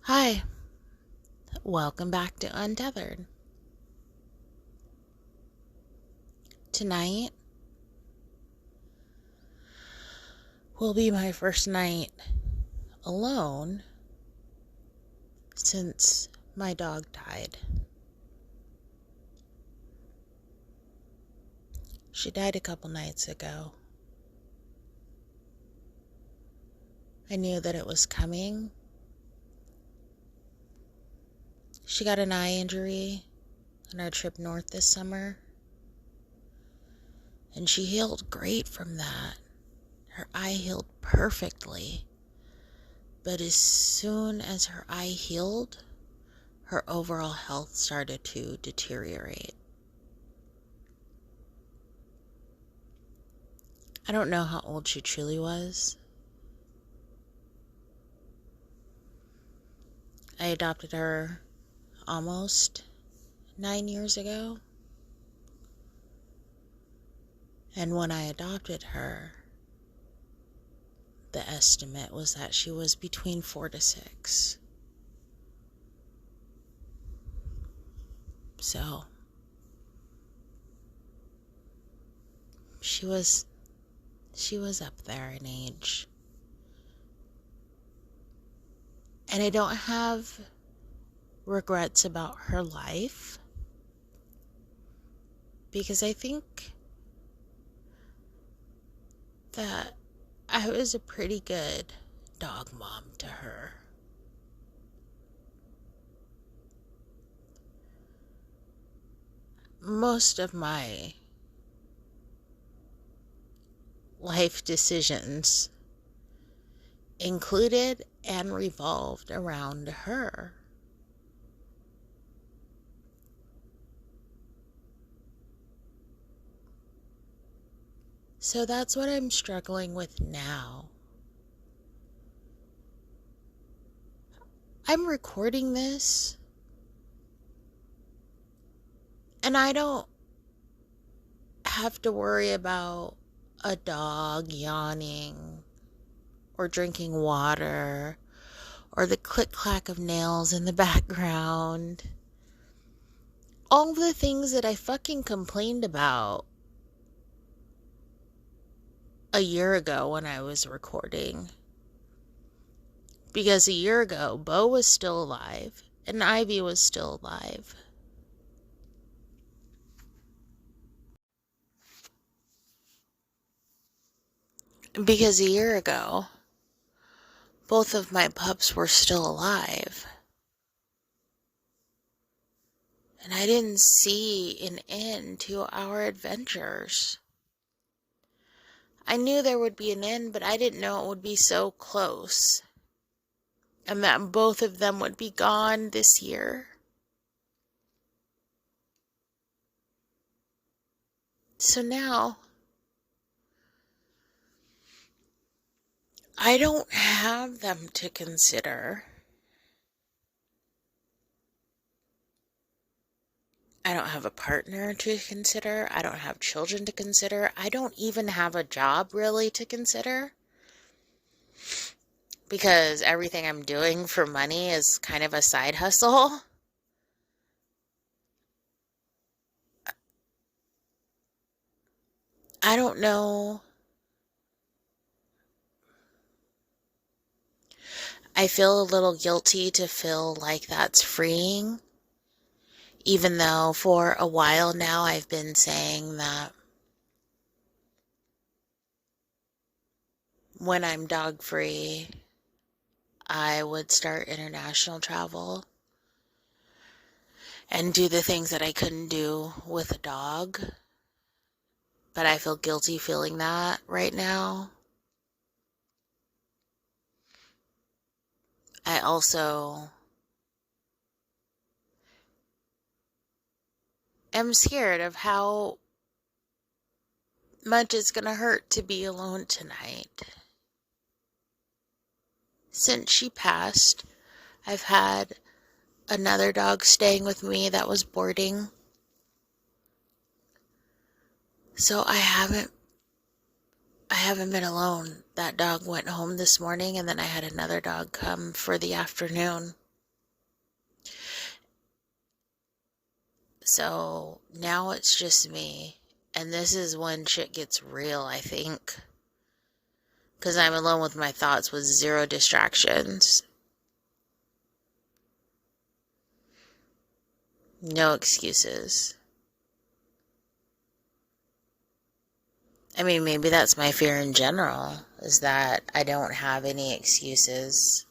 Hi, welcome back to Untethered. Tonight will be my first night alone since my dog died. She died a couple nights ago. I knew that it was coming. She got an eye injury on our trip north this summer, and she healed great from that. Her eye healed perfectly, but as soon as her eye healed, her overall health started to deteriorate. I don't know how old she truly was. I adopted her almost 9 years ago. And when I adopted her, the estimate was that she was between 4 to 6. So, she was up there in age. And I don't have regrets about her life, because I think that I was a pretty good dog mom to her. Most of my life decisions included and revolved around her. So that's what I'm struggling with now. I'm recording this, and I don't have to worry about a dog yawning or drinking water or the click-clack of nails in the background. All the things that I fucking complained about a year ago when I was recording. Because a year ago, Bo was still alive and Ivy was still alive. Because a year ago, both of my pups were still alive. And I didn't see an end to our adventures. I knew there would be an end, but I didn't know it would be so close. And that both of them would be gone this year. So now, I don't have them to consider. I don't have a partner to consider. I don't have children to consider. I don't even have a job really to consider. Because everything I'm doing for money is kind of a side hustle. I don't know. I feel a little guilty to feel like that's freeing. Even though for a while now I've been saying that when I'm dog free, I would start international travel and do the things that I couldn't do with a dog. But I feel guilty feeling that right now. I also am scared of how much it's going to hurt to be alone tonight. Since she passed, I've had another dog staying with me that was boarding. So I haven't been alone. That dog went home this morning, and then I had another dog come for the afternoon. So now it's just me. And this is when shit gets real, I think. Because I'm alone with my thoughts with zero distractions. No excuses. I mean, maybe that's my fear in general, is that I don't have any excuses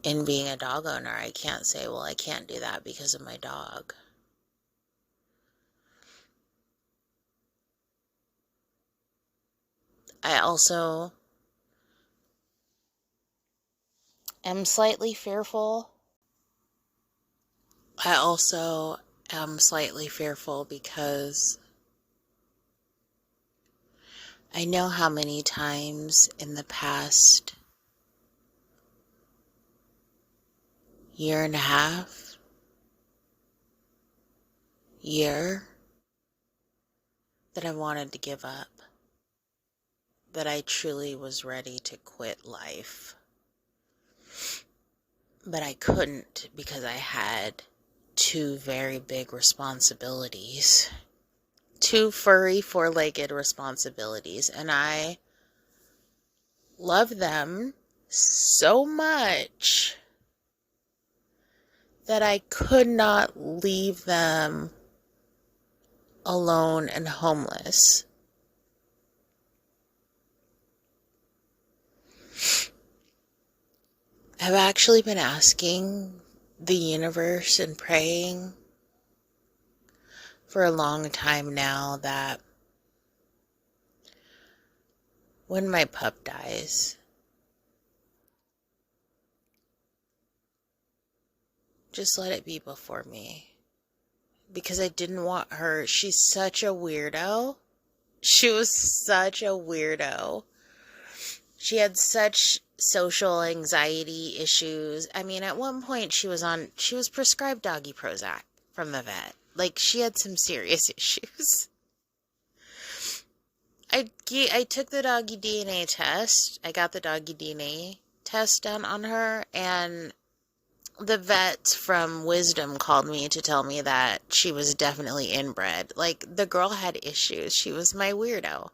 in being a dog owner. I can't say, well, I can't do that because of my dog. I also am slightly fearful. I also am slightly fearful because I know how many times in the past year and a half, year, that I wanted to give up, that I truly was ready to quit life. But I couldn't because I had two very big responsibilities. Two furry, four-legged responsibilities. And I love them so much that I could not leave them alone and homeless. I've actually been asking the universe and praying for a long time now that when my pup dies, just let it be before me. Because I didn't want her. She's such a weirdo. She was such a weirdo. She had such social anxiety issues. I mean, at one point she was prescribed doggy Prozac from the vet. Like, she had some serious issues. I took the doggy DNA test. I got the doggy DNA test done on her, and the vet from Wisdom called me to tell me that she was definitely inbred. Like, the girl had issues. She was my weirdo.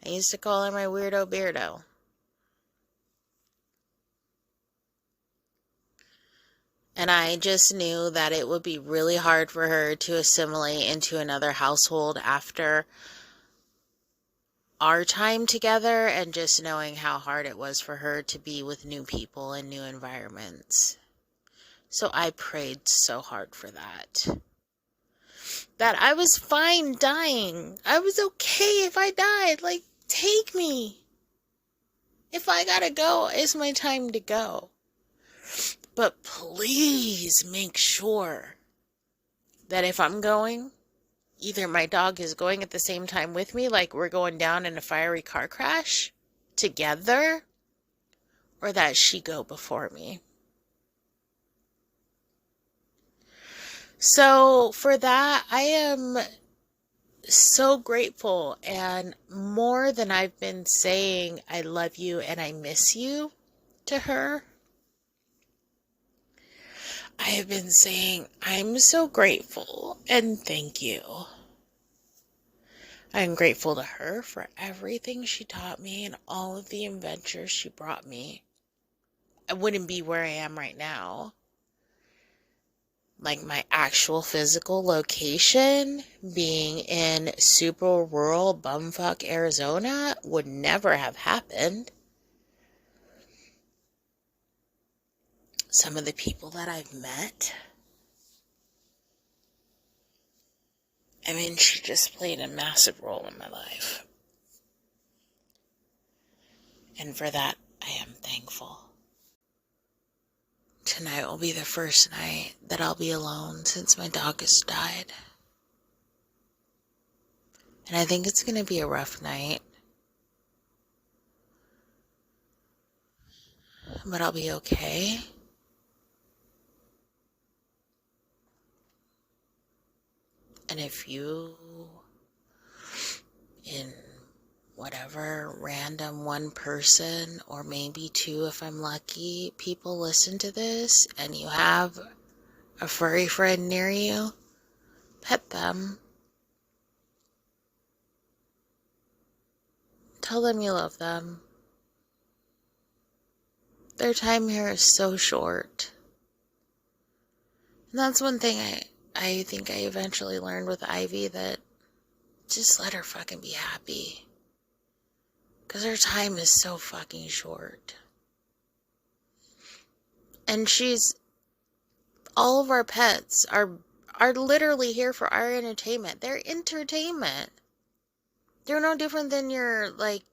I used to call her my weirdo beardo. And I just knew that it would be really hard for her to assimilate into another household after our time together, and just knowing how hard it was for her to be with new people and new environments. So I prayed so hard for that. That I was fine dying. I was okay if I died. Like, take me. If I gotta go, it's my time to go. But please make sure that if I'm going, either my dog is going at the same time with me, like we're going down in a fiery car crash together, or that she go before me. So for that, I am so grateful, and more than I've been saying I love you and I miss you to her, I have been saying I'm so grateful and thank you. I'm grateful to her for everything she taught me and all of the adventures she brought me. I wouldn't be where I am right now. Like, my actual physical location, being in super rural bumfuck Arizona, would never have happened. Some of the people that I've met, I mean, she just played a massive role in my life. And for that, I am thankful. Tonight will be the first night that I'll be alone since my dog has died. And I think it's going to be a rough night. But I'll be okay. And if you, in whatever random one person, or maybe two if I'm lucky, people listen to this, and you have a furry friend near you, pet them. Tell them you love them. Their time here is so short. And that's one thing I think I eventually learned with Ivy, that just let her fucking be happy. Because her time is so fucking short. And all of our pets are literally here for our entertainment. They're entertainment. They're no different than your, like,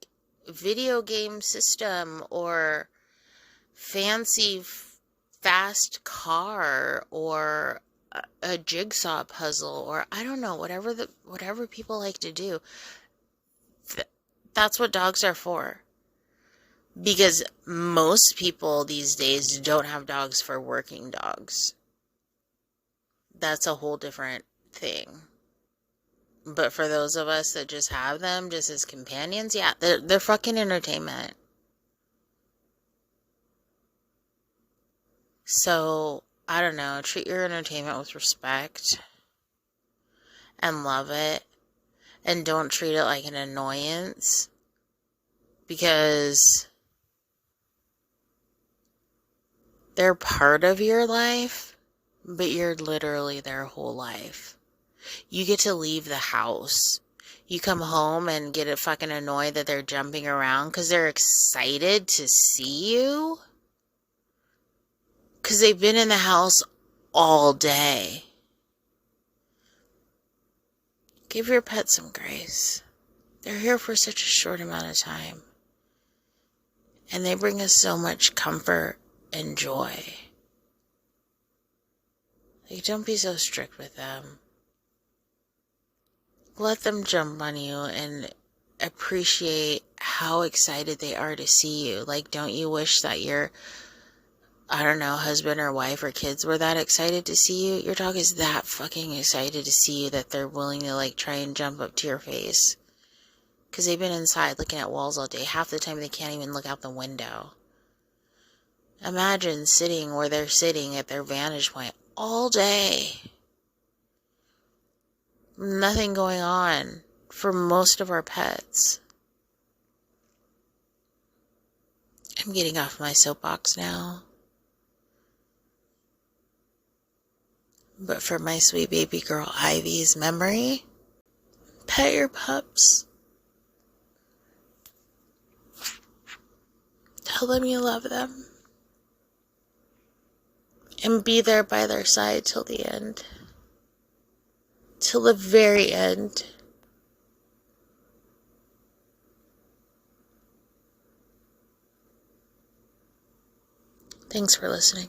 video game system or fancy fast car or a jigsaw puzzle, or I don't know, whatever people like to do. That's what dogs are for. Because most people these days don't have dogs for working dogs. That's a whole different thing. But for those of us that just have them just as companions, yeah, they're fucking entertainment. So, I don't know, treat your entertainment with respect and love it, and don't treat it like an annoyance, because they're part of your life, but you're literally their whole life. You get to leave the house. You come home and get fucking annoyed that they're jumping around because they're excited to see you. Because they've been in the house all day. Give your pet some grace. They're here for such a short amount of time. And they bring us so much comfort and joy. Like, don't be so strict with them. Let them jump on you and appreciate how excited they are to see you. Like, don't you wish that your, I don't know, husband or wife or kids were that excited to see you? Your dog is that fucking excited to see you that they're willing to, like, try and jump up to your face. Because they've been inside looking at walls all day. Half the time they can't even look out the window. Imagine sitting where they're sitting at their vantage point all day. Nothing going on for most of our pets. I'm getting off my soapbox now. But for my sweet baby girl Ivy's memory, pet your pups. Tell them you love them. And be there by their side till the end. Till the very end. Thanks for listening.